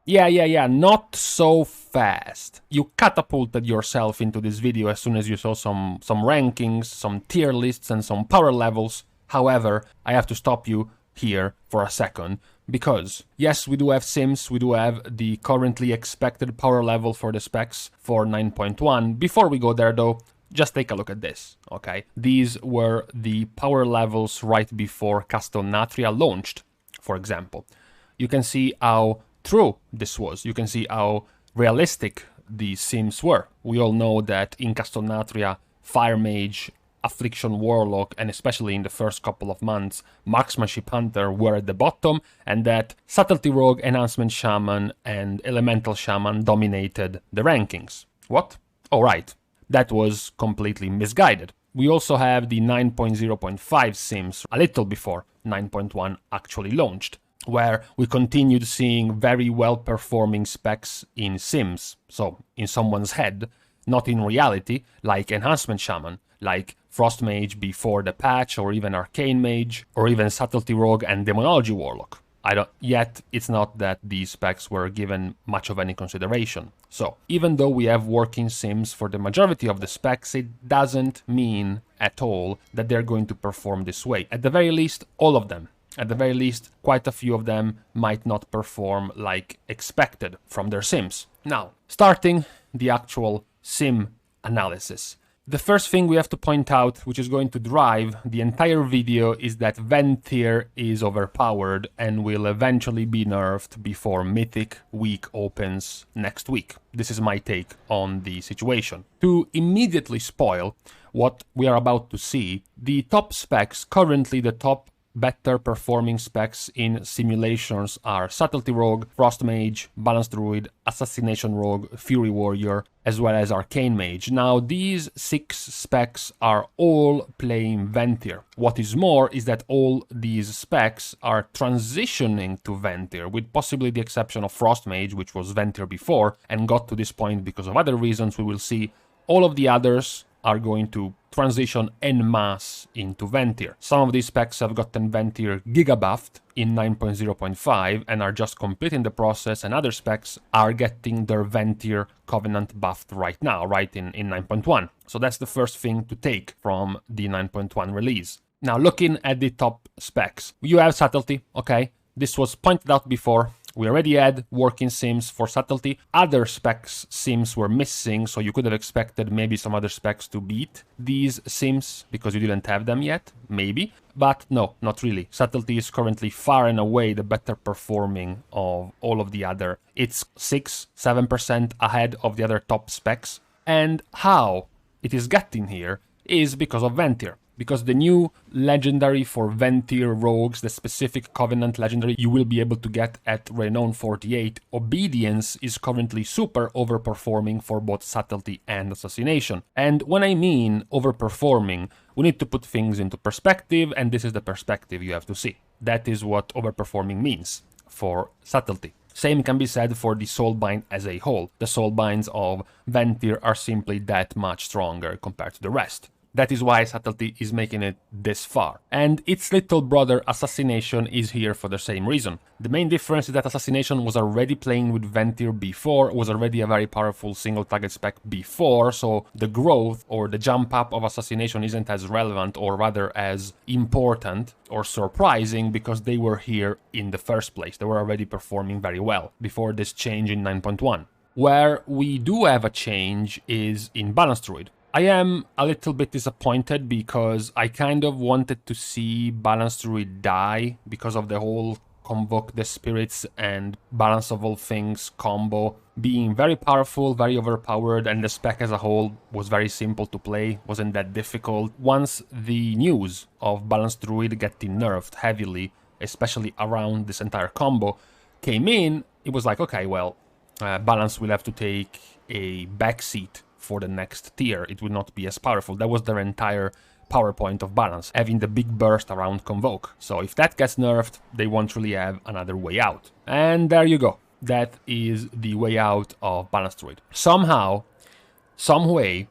Yeah, not so fast. You catapulted yourself into this video as soon as you saw some rankings, some tier lists, and some power levels. However, I have to stop you here for a second, because yes, we do have Sims, we do have the currently expected power level for the specs for 9.1. Before we go there though, just take a look at this, okay? These were the power levels right before Castelnatria launched, for example. You can see how true this was. You can see how realistic these Sims were. We all know that in Castelnatria, Fire Mage, Affliction Warlock, and especially in the first couple of months, Marksmanship Hunter were at the bottom, and that Subtlety Rogue, Enhancement Shaman, and Elemental Shaman dominated the rankings. What? Oh, right. That was completely misguided. We also have the 9.0.5 Sims a little before 9.1 actually launched, where we continued seeing very well-performing specs in Sims, so in someone's head, not in reality, like Enhancement Shaman, like Frost Mage before the patch, or even Arcane Mage, or even Subtlety Rogue and Demonology Warlock. Yet it's not that these specs were given much of any consideration. So, even though we have working Sims for the majority of the specs, it doesn't mean at all that they're going to perform this way. At the very least, all of them. At the very least, quite a few of them might not perform like expected from their Sims. Now, starting the actual Sim analysis. The first thing we have to point out, which is going to drive the entire video, is that VENTHYR is overpowered and will eventually be nerfed before Mythic Week opens next week. This is my take on the situation. To immediately spoil what we are about to see, the top specs, currently the top better performing specs in simulations are Subtlety Rogue, Frost Mage, Balanced Druid, Assassination Rogue, Fury Warrior, as well as Arcane Mage. Now, these 6 specs are all playing VENTHYR. What is more is that all these specs are transitioning to VENTHYR, with possibly the exception of Frost Mage, which was VENTHYR before, and got to this point because of other reasons. We will see all of the others are going to transition en masse into VENTHYR. Some of these specs have gotten VENTHYR giga-buffed in 9.0.5 and are just completing the process, and other specs are getting their VENTHYR Covenant buffed right now, right in 9.1. So that's the first thing to take from the 9.1 release. Now, looking at the top specs, you have Subtlety, okay? This was pointed out before. We already had working Sims for Subtlety. Other specs Sims were missing, so you could have expected maybe some other specs to beat these Sims because you didn't have them yet, maybe. But no, not really. Subtlety is currently far and away the better performing of all of the other. It's 6-7% ahead of the other top specs. And how it is getting here is because of VENTHYR. Because the new legendary for VENTHYR rogues, the specific Covenant legendary you will be able to get at Renown 48, Obedience is currently super overperforming for both Subtlety and Assassination. And when I mean overperforming, we need to put things into perspective, and this is the perspective you have to see. That is what overperforming means for Subtlety. Same can be said for the Soulbind as a whole. The Soulbinds of VENTHYR are simply that much stronger compared to the rest. That is why Subtlety is making it this far. And its little brother Assassination is here for the same reason. The main difference is that Assassination was already playing with VENTHYR before, was already a very powerful single target spec before, so the growth or the jump up of Assassination isn't as relevant, or rather as important or surprising, because they were here in the first place. They were already performing very well before this change in 9.1. Where we do have a change is in Balanced Druid. I am a little bit disappointed because I kind of wanted to see Balanced Druid die because of the whole Convoke the Spirits and Balance of All Things combo being very powerful, very overpowered, and the spec as a whole was very simple to play, wasn't that difficult. Once the news of Balanced Druid getting nerfed heavily, especially around this entire combo, came in, it was like, okay, well, Balance will have to take a backseat for the next tier. It will not be as powerful. That was their entire PowerPoint of Balance, having the big burst around Convoke. So if that gets nerfed, they won't really have another way out. And there you go. That is the way out of Balanced Druid. Somehow, some way,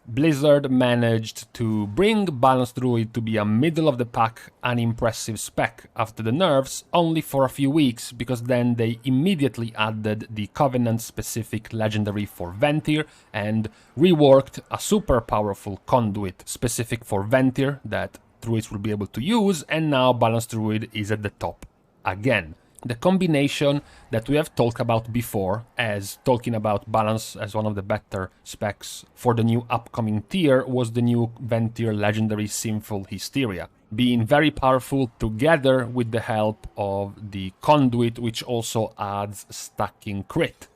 Blizzard managed to bring Balanced Druid to be a middle-of-the-pack, unimpressive spec after the nerfs, only for a few weeks, because then they immediately added the Covenant-specific Legendary for VENTHYR and reworked a super powerful conduit specific for VENTHYR that Druids will be able to use, and now Balanced Druid is at the top again. The combination that we have talked about before, as talking about balance as one of the better specs for the new upcoming tier, was the new VENTHYR Legendary Sinful Hysteria, being very powerful together with the help of the conduit, which also adds stacking crit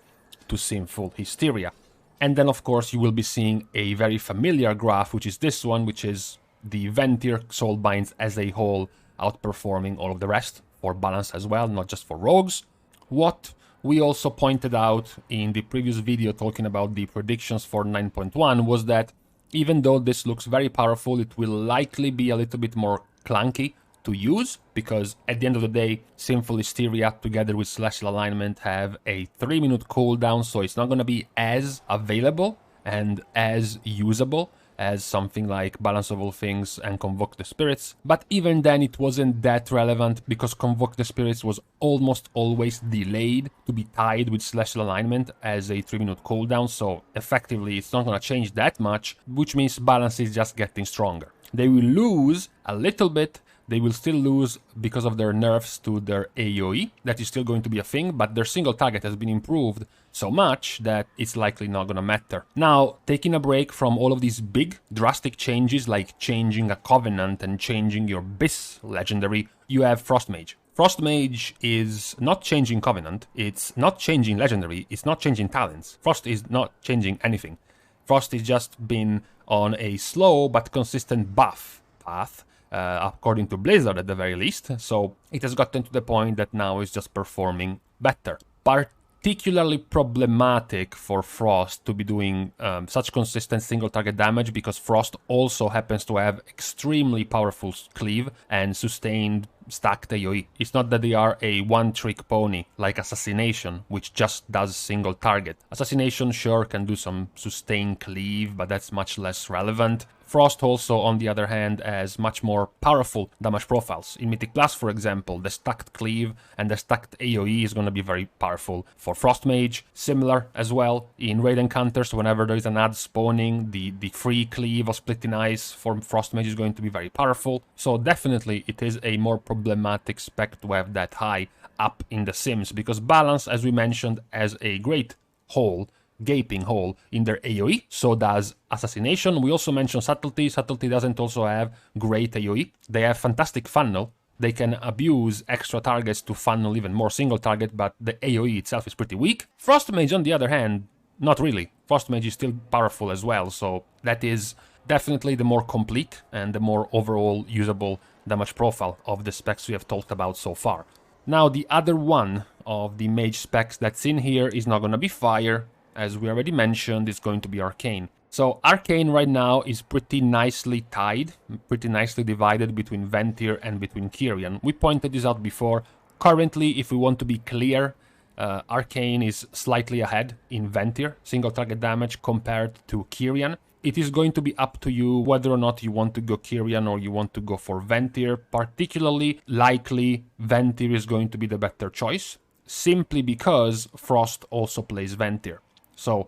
to Sinful Hysteria. And then of course you will be seeing a very familiar graph, which is this one, which is the VENTHYR Soulbinds as a whole outperforming all of the rest, for balance as well, not just for rogues. What we also pointed out in the previous video talking about the predictions for 9.1 was that even though this looks very powerful, it will likely be a little bit more clunky to use, because at the end of the day, Sinful Hysteria together with Celestial Alignment have a 3-minute cooldown, so it's not going to be as available and as usable as something like Balance of All Things and Convoke the Spirits. But even then it wasn't that relevant, because Convoke the Spirits was almost always delayed to be tied with Celestial Alignment as a 3-minute cooldown, so effectively it's not going to change that much, which means balance is just getting stronger. They will lose a little bit. They will still lose because of their nerfs to their AoE. That is still going to be a thing, but their single target has been improved so much that it's likely not gonna matter. Now, taking a break from all of these big, drastic changes, like changing a Covenant and changing your BIS legendary, you have Frost Mage. Frost Mage is not changing Covenant, it's not changing legendary, it's not changing talents. Frost is not changing anything. Frost is just been on a slow but consistent buff path, according to Blizzard at the very least, so it has gotten to the point that now it's just performing better. Particularly problematic for Frost to be doing such consistent single target damage, because Frost also happens to have extremely powerful cleave and sustained stacked AoE. It's not that they are a one-trick pony like Assassination, which just does single target. Assassination sure can do some sustained cleave, but that's much less relevant. Frost also, on the other hand, has much more powerful damage profiles. In Mythic Plus, for example, the stacked cleave and the stacked AoE is going to be very powerful for Frost Mage. Similar as well in raid encounters, whenever there is an ad spawning, the free cleave of Splitting Eyes for Frost Mage is going to be very powerful. So definitely it is a more problematic spec to have that high up in the Sims, because balance, as we mentioned, has a great hole, gaping hole in their AoE, so does Assassination. We also mentioned Subtlety. Subtlety doesn't also have great AoE. They have fantastic funnel. They can abuse extra targets to funnel even more single target, but the AoE itself is pretty weak. Frost Mage, on the other hand, not really. Frost Mage is still powerful as well, so that is definitely the more complete and the more overall usable damage profile of the specs we have talked about so far. Now, the other one of the mage specs that's in here is not going to be fire. As we already mentioned, it's going to be Arcane. So Arcane right now is pretty nicely tied, pretty nicely divided between VENTHYR and between Kyrian. We pointed this out before. Currently, if we want to be clear, Arcane is slightly ahead in VENTHYR, single target damage, compared to Kyrian. It is going to be up to you whether or not you want to go Kyrian or you want to go for VENTHYR. Particularly likely, VENTHYR is going to be the better choice, simply because Frost also plays VENTHYR. So,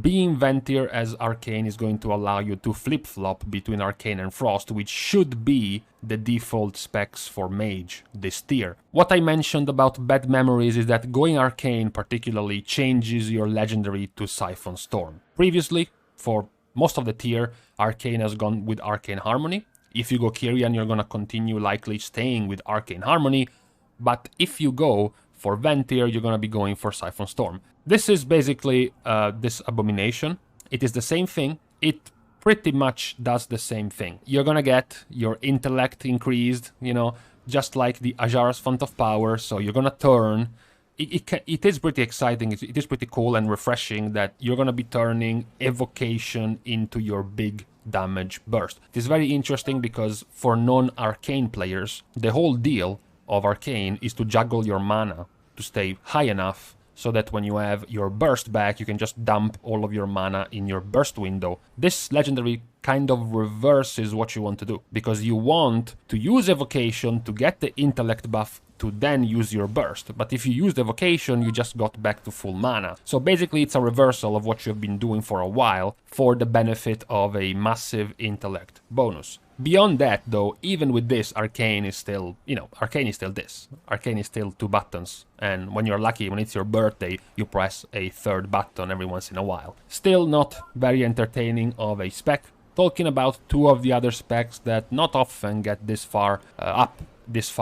being VENTHYR as Arcane is going to allow you to flip-flop between Arcane and Frost, which should be the default specs for Mage this tier. What I mentioned about bad memories is that going Arcane particularly changes your legendary to Siphon Storm. Previously, for most of the tier, Arcane has gone with Arcane Harmony. If you go Kyrian, you're gonna continue likely staying with Arcane Harmony, but if you go for VENTHYR, you're gonna be going for Siphon Storm. This is basically this abomination. It is the same thing. It pretty much does the same thing. You're gonna get your intellect increased, you know, just like the Ajara's Font of Power, so you're gonna turn. It is pretty exciting, it is pretty cool and refreshing that you're gonna be turning Evocation into your big damage burst. It is very interesting because for non-Arcane players, the whole deal of Arcane is to juggle your mana to stay high enough so that when you have your burst back, you can just dump all of your mana in your burst window. This legendary kind of reverses what you want to do, because you want to use evocation to get the intellect buff to then use your burst. But if you use the evocation, you just got back to full mana. So basically it's a reversal of what you've been doing for a while for the benefit of a massive intellect bonus. Beyond that, though, even with this, Arcane is still, Arcane is still this. Arcane is still 2 buttons, and when you're lucky, when it's your birthday, you press a 3rd button every once in a while. Still not very entertaining of a spec. Talking about 2 of the other specs that not often get this far up, this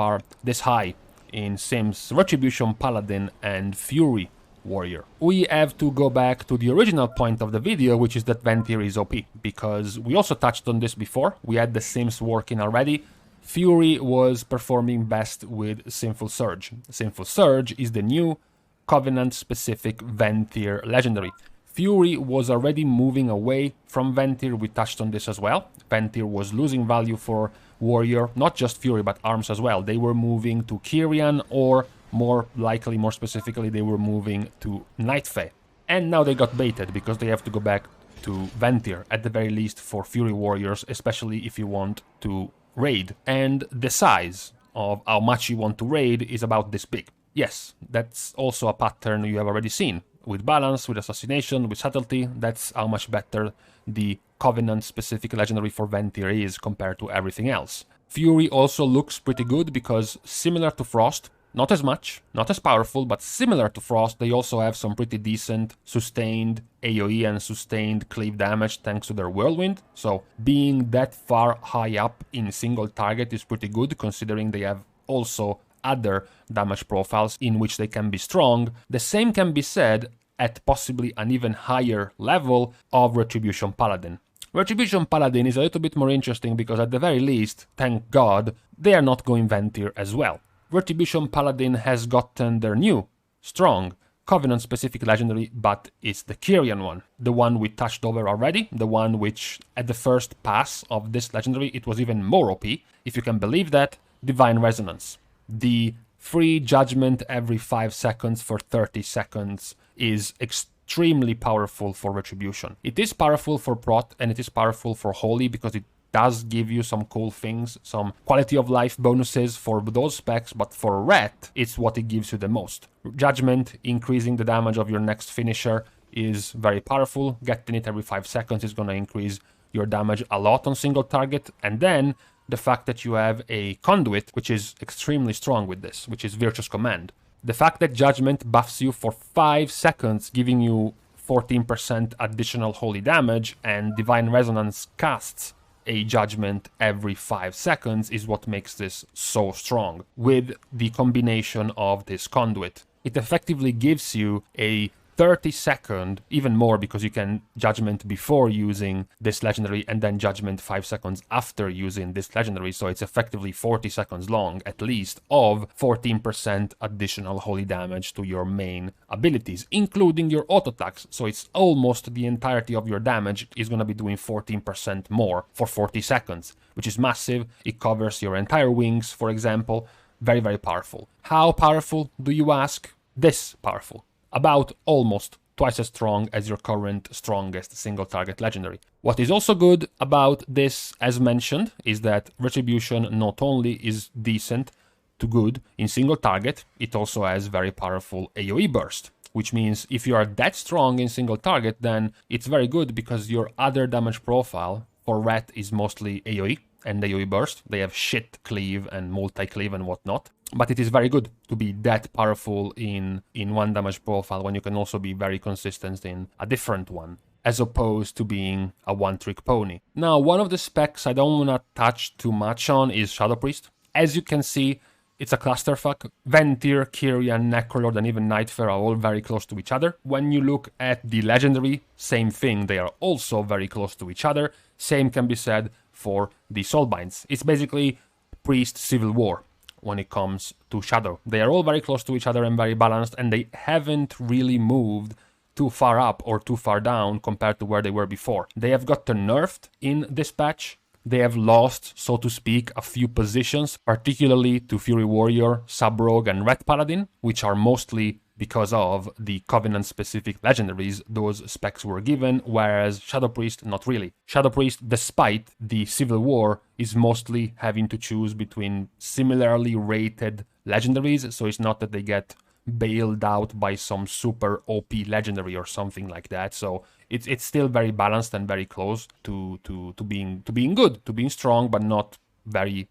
high in Sims: Retribution Paladin and Fury Warrior. We have to go back to the original point of the video, which is that VENTHYR is OP, because we also touched on this before. We had the Sims working already. Fury was performing best with Sinful Surge. Sinful Surge is the new Covenant-specific VENTHYR legendary. Fury was already moving away from VENTHYR, we touched on this as well. VENTHYR was losing value for Warrior, not just Fury, but arms as well. They were moving to Kyrian, or more likely, more specifically, they were moving to Nightfae. And now they got baited, because they have to go back to VENTHYR, at the very least for Fury Warriors, especially if you want to raid. And the size of how much you want to raid is about this big. Yes, that's also a pattern you have already seen. With Balance, with Assassination, with Subtlety, that's how much better the Covenant-specific Legendary for VENTHYR is compared to everything else. Fury also looks pretty good because, similar to Frost, not as much, not as powerful, but similar to Frost, they also have some pretty decent sustained AoE and sustained cleave damage thanks to their Whirlwind. So being that far high up in single target is pretty good, considering they have also other damage profiles in which they can be strong. The same can be said at possibly an even higher level of Retribution Paladin. Retribution Paladin is a little bit more interesting because at the very least, thank God, they are not going VENTHYR as well. Retribution Paladin has gotten their new, strong, Covenant-specific legendary, but it's the Kyrian one. The one we touched over already, the one which, at the first pass of this legendary, it was even more OP, if you can believe that, Divine Resonance. The free judgment every 5 seconds for 30 seconds is extremely powerful for Retribution. It is powerful for Prot, and it is powerful for Holy, because it does give you some cool things, some quality of life bonuses for those specs, but for Ret, it's what it gives you the most. Judgment, increasing the damage of your next finisher, is very powerful. Getting it every 5 seconds is going to increase your damage a lot on single target, and then the fact that you have a Conduit, which is extremely strong with this, which is Virtuous Command. The fact that Judgment buffs you for 5 seconds, giving you 14% additional holy damage, and Divine Resonance casts a judgment every 5 seconds is what makes this so strong. With the combination of this Conduit, it effectively gives you a 30-second, even more because you can judgment before using this legendary and then judgment 5 seconds after using this legendary, so it's effectively 40 seconds long at least of 14% additional holy damage to your main abilities, including your auto attacks. So it's almost the entirety of your damage is going to be doing 14% more for 40 seconds, which is massive. It covers your entire wings, for example. Very, very powerful. How powerful, do you ask? This powerful. About almost twice as strong as your current strongest single target legendary. What is also good about this, as mentioned, is that Retribution not only is decent to good in single target, it also has very powerful AoE burst, which means if you are that strong in single target, then it's very good because your other damage profile for Ret is mostly AoE and AoE burst. They have shit cleave and multi-cleave and whatnot. But it is very good to be that powerful in one damage profile when you can also be very consistent in a different one, as opposed to being a one-trick pony. Now, one of the specs I don't want to touch too much on is Shadow Priest. As you can see, it's a clusterfuck. VENTHYR, Kyrian, Necrolord, and even Nightfae are all very close to each other. When you look at the legendary, same thing, they are also very close to each other. Same can be said for the Soulbinds. It's basically Priest Civil War when it comes to Shadow. They are all very close to each other and very balanced, and they haven't really moved too far up or too far down compared to where they were before. They have gotten nerfed in this patch. They have lost, so to speak, a few positions, particularly to Fury Warrior, Sub Rogue, and Red Paladin, which are mostly because of the Covenant-specific Legendaries those specs were given, whereas Shadow Priest, not really. Shadow Priest, despite the Civil War, is mostly having to choose between similarly rated Legendaries, so it's not that they get bailed out by some super OP legendary or something like that. So it's still very balanced and very close to being good, to being strong, but not very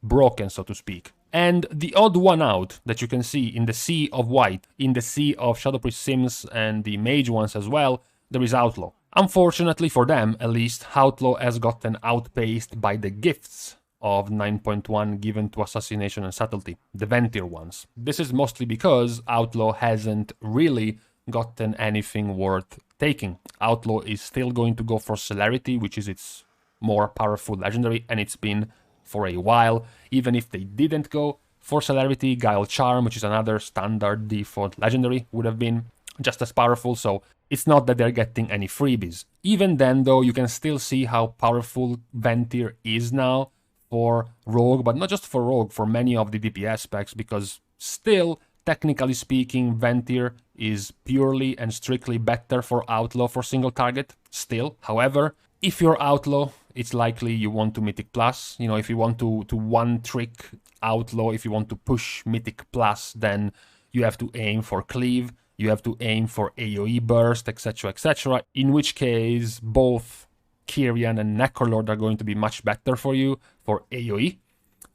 broken, so to speak. And the odd one out that you can see in the sea of white, in the sea of Shadow Priest Sims and the Mage ones as well, there is Outlaw. Unfortunately for them, at least, Outlaw has gotten outpaced by the gifts of 9.1 given to Assassination and Subtlety, the VENTHYR ones. This is mostly because Outlaw hasn't really gotten anything worth taking. Outlaw is still going to go for Celerity, which is its more powerful legendary, and it's been for a while. Even if they didn't go for Celerity, Guile Charm, which is another standard default legendary, would have been just as powerful, so it's not that they're getting any freebies. Even then, though, you can still see how powerful VENTHYR is now for Rogue, but not just for Rogue, for many of the DPS specs, because still, technically speaking, VENTHYR is purely and strictly better for Outlaw for single target, still. However, if you're Outlaw, it's likely you want to Mythic Plus. You know, if you want to one-trick Outlaw, if you want to push Mythic Plus, then you have to aim for Cleave, you have to aim for AoE Burst, etc, etc, in which case both Kyrian and Necrolord are going to be much better for you for AoE,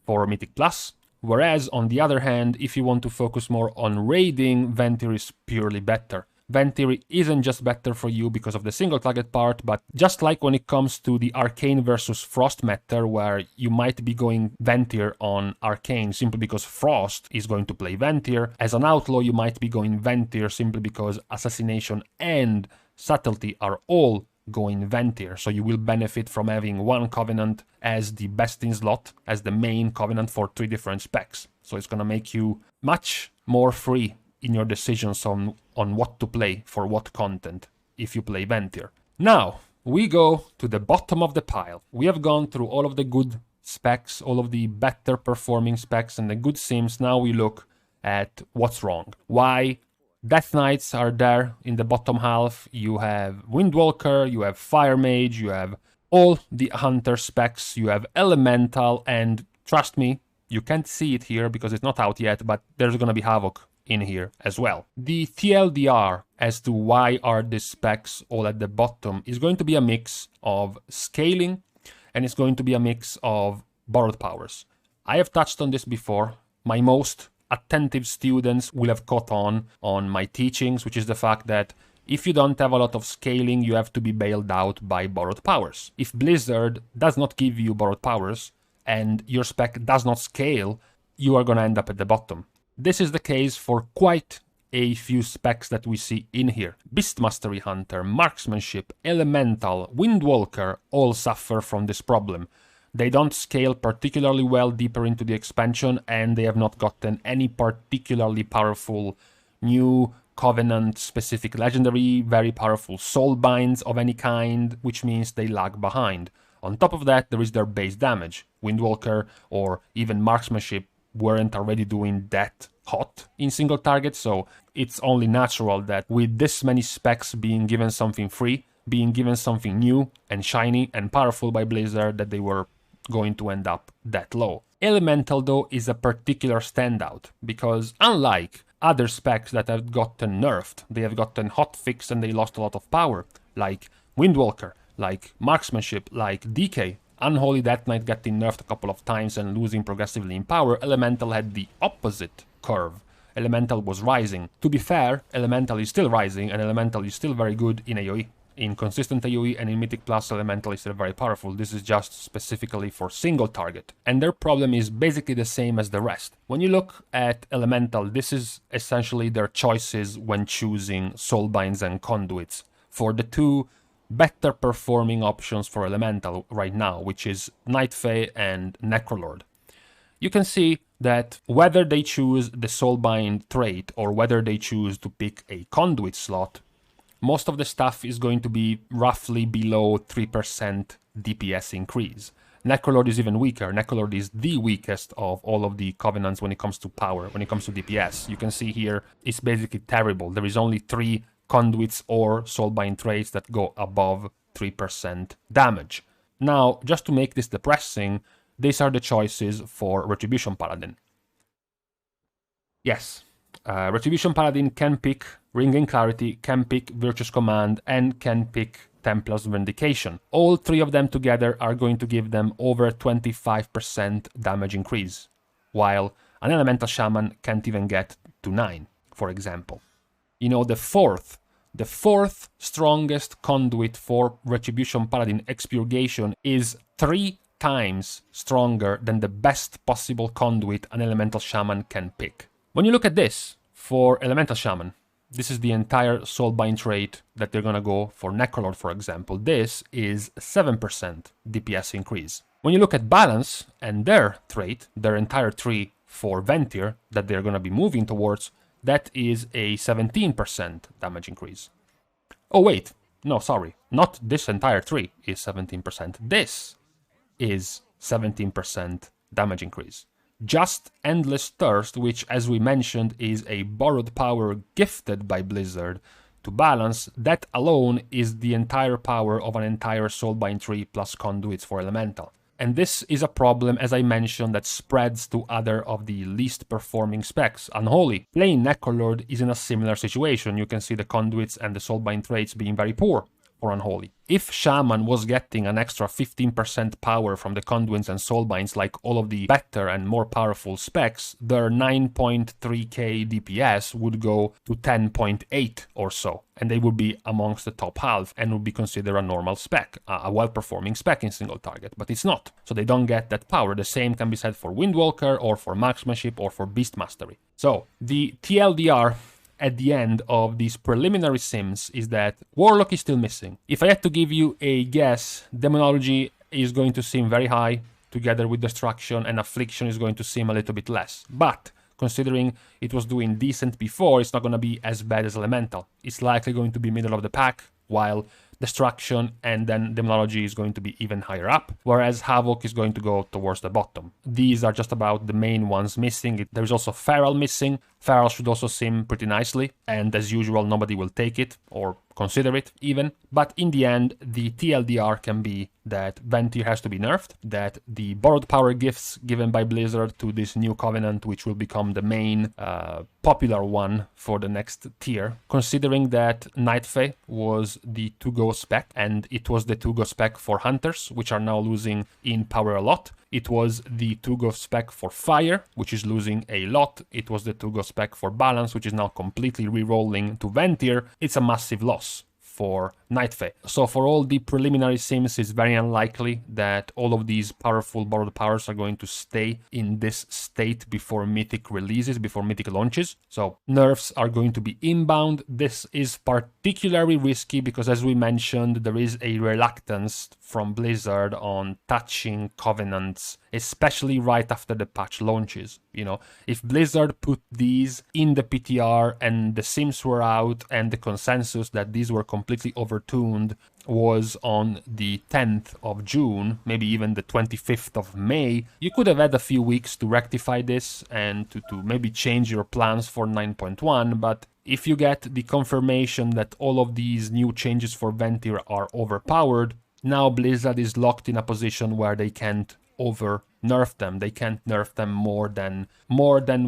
for Mythic Plus. Whereas, on the other hand, if you want to focus more on raiding, VENTHYR is purely better. VENTHYR isn't just better for you because of the single target part, but just like when it comes to the Arcane versus Frost meta, where you might be going VENTHYR on Arcane simply because Frost is going to play VENTHYR, as an Outlaw you might be going VENTHYR simply because Assassination and Subtlety are all going VENTHYR, so you will benefit from having one Covenant as the best in slot, as the main Covenant for 3 different specs. So it's gonna make you much more free in your decisions on what to play for what content if you play VENTHYR. Now, we go to the bottom of the pile. We have gone through all of the good specs, all of the better performing specs and the good sims. Now we look at what's wrong. Why Death Knights are there in the bottom half. You have Windwalker, you have Fire Mage, you have all the Hunter specs, you have Elemental, and trust me, you can't see it here because it's not out yet, but there's gonna be Havoc in here as well. The TLDR as to why are these specs all at the bottom is going to be a mix of scaling, and it's going to be a mix of borrowed powers. I have touched on this before. My most attentive students will have caught on my teachings, which is the fact that if you don't have a lot of scaling, you have to be bailed out by borrowed powers. If Blizzard does not give you borrowed powers and your spec does not scale, you are going to end up at the bottom. This is the case for quite a few specs that we see in here. Beast Mastery Hunter, Marksmanship, Elemental, Windwalker all suffer from this problem. They don't scale particularly well deeper into the expansion, and they have not gotten any particularly powerful new Covenant-specific Legendary, very powerful Soulbinds of any kind, which means they lag behind. On top of that, there is their base damage. Windwalker or even Marksmanship weren't already doing that hot in single target, so it's only natural that with this many specs being given something free, being given something new and shiny and powerful by Blizzard, that they were going to end up that low. Elemental, though, is a particular standout, because unlike other specs that have gotten nerfed, they have gotten hotfixed and they lost a lot of power, like Windwalker, like Marksmanship, like DK, Unholy Death Knight getting nerfed a couple of times and losing progressively in power. Elemental had the opposite curve. Elemental was rising. To be fair, Elemental is still rising, and Elemental is still very good in AoE. In consistent AoE and in Mythic Plus, Elemental is still very powerful. This is just specifically for single target. And their problem is basically the same as the rest. When you look at Elemental, this is essentially their choices when choosing Soulbinds and Conduits for the two better performing options for Elemental right now, which is Night Fae and Necrolord. You can see that whether they choose the Soulbind trait or whether they choose to pick a Conduit slot, most of the stuff is going to be roughly below 3% DPS increase. Necrolord is even weaker. Necrolord is the weakest of all of the Covenants when it comes to power, when it comes to DPS. You can see here, it's basically terrible. There is only 3 conduits or soulbind traits that go above 3% damage. Now, just to make this depressing, these are the choices for Retribution Paladin. Yes, Retribution Paladin can pick Ringing Clarity, can pick Virtuous Command, and can pick Templar's Vindication. All 3 of them together are going to give them over 25% damage increase, while an Elemental Shaman can't even get to 9, for example. You know, the fourth strongest conduit for Retribution Paladin Expurgation is 3 times stronger than the best possible conduit an Elemental Shaman can pick. When you look at this, for Elemental Shaman, this is the entire Soulbind trait that they're gonna go for Necrolord, for example. This is 7% DPS increase. When you look at Balance and their trait, their entire tree for VENTHYR that they're gonna be moving towards, that is a 17% damage increase. Oh wait, no, sorry, not this entire tree is 17%. This is 17% damage increase. Just Endless Thirst, which, as we mentioned, is a borrowed power gifted by Blizzard to Balance, that alone is the entire power of an entire Soulbind tree plus conduits for Elemental. And this is a problem, as I mentioned, that spreads to other of the least performing specs. Unholy. Playing Necrolord is in a similar situation. You can see the conduits and the Soulbind traits being very poor for Unholy. If Shaman was getting an extra 15% power from the conduits and soulbinds like all of the better and more powerful specs, their 9.3k DPS would go to 10.8 or so, and they would be amongst the top half and would be considered a normal spec, a well-performing spec in single target, but it's not. So they don't get that power. The same can be said for Windwalker or for Marksmanship or for Beast Mastery. So the TLDR at the end of these preliminary sims is that Warlock is still missing. If I had to give you a guess, Demonology is going to seem very high, together with Destruction, and Affliction is going to seem a little bit less. But considering it was doing decent before, it's not going to be as bad as Elemental. It's likely going to be middle of the pack, while Destruction and then Demonology is going to be even higher up, whereas Havoc is going to go towards the bottom. These are just about the main ones missing. There's also Feral missing. Feral should also sim pretty nicely, and as usual, nobody will take it, or consider it even. But in the end, the TLDR can be that VENTHYR has to be nerfed, that the borrowed power gifts given by Blizzard to this new Covenant, which will become the main popular one for the next tier, considering that Night Fae was the to-go spec, and it was the to-go spec for Hunters, which are now losing in power a lot. It was the to-go spec for Fire, which is losing a lot. It was the to-go spec for Balance, which is now completely re-rolling to VENTHYR. It's a massive loss for Night Fae. So for all the preliminary sims, it's very unlikely that all of these powerful borrowed powers are going to stay in this state before Mythic releases, before Mythic launches. So nerfs are going to be inbound. This is particularly risky because, as we mentioned, there is a reluctance from Blizzard on touching Covenants, especially right after the patch launches. You know, if Blizzard put these in the PTR and the sims were out and the consensus that these were completely overtuned was on the 10th of June, maybe even the 25th of May, you could have had a few weeks to rectify this and to maybe change your plans for 9.1, but if you get the confirmation that all of these new changes for VENTHYR are overpowered, now Blizzard is locked in a position where they can't over-nerf them. They can't nerf them more than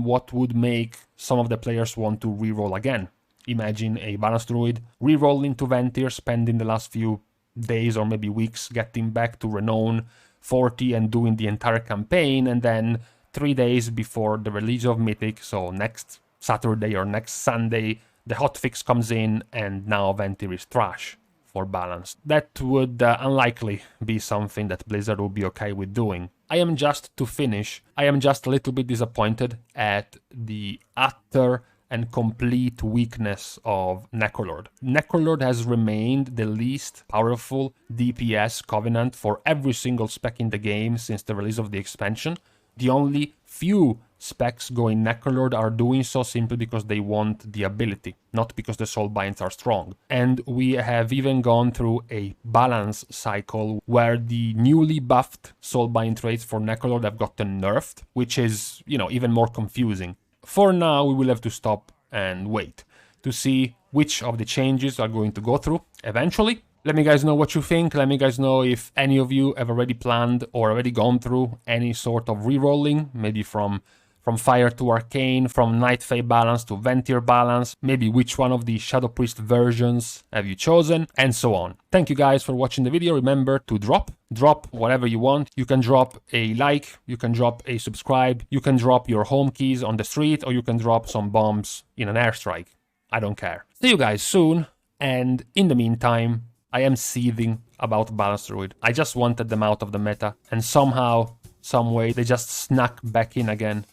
what would make some of the players want to reroll again. Imagine a Balanced Druid reroll into VENTHYR, spending the last few days or maybe weeks getting back to Renown 40 and doing the entire campaign, and then 3 days before the release of Mythic, so next Saturday or next Sunday, the hotfix comes in and now VENTHYR is trash for Balance. That would unlikely be something that Blizzard would be okay with doing. I am just a little bit disappointed at the utter and complete weakness of Necrolord. Necrolord has remained the least powerful DPS Covenant for every single spec in the game since the release of the expansion. The only few specs going Necrolord are doing so simply because they want the ability, not because the soulbinds are strong. And we have even gone through a balance cycle where the newly buffed soulbind traits for Necrolord have gotten nerfed, which is, you know, even more confusing. For now, we will have to stop and wait to see which of the changes are going to go through eventually. Let me guys know what you think. Let me guys know if any of you have already planned or already gone through any sort of re-rolling, maybe from Fire to Arcane, from Night Fae balance to VENTHYR balance, maybe which one of the Shadow Priest versions have you chosen, and so on. Thank you guys for watching the video. Remember to drop whatever you want. You can drop a like, you can drop a subscribe, you can drop your home keys on the street, or you can drop some bombs in an airstrike. I don't care. See you guys soon, and in the meantime, I am seething about Balance Druid. I just wanted them out of the meta, and somehow, some way, they just snuck back in again.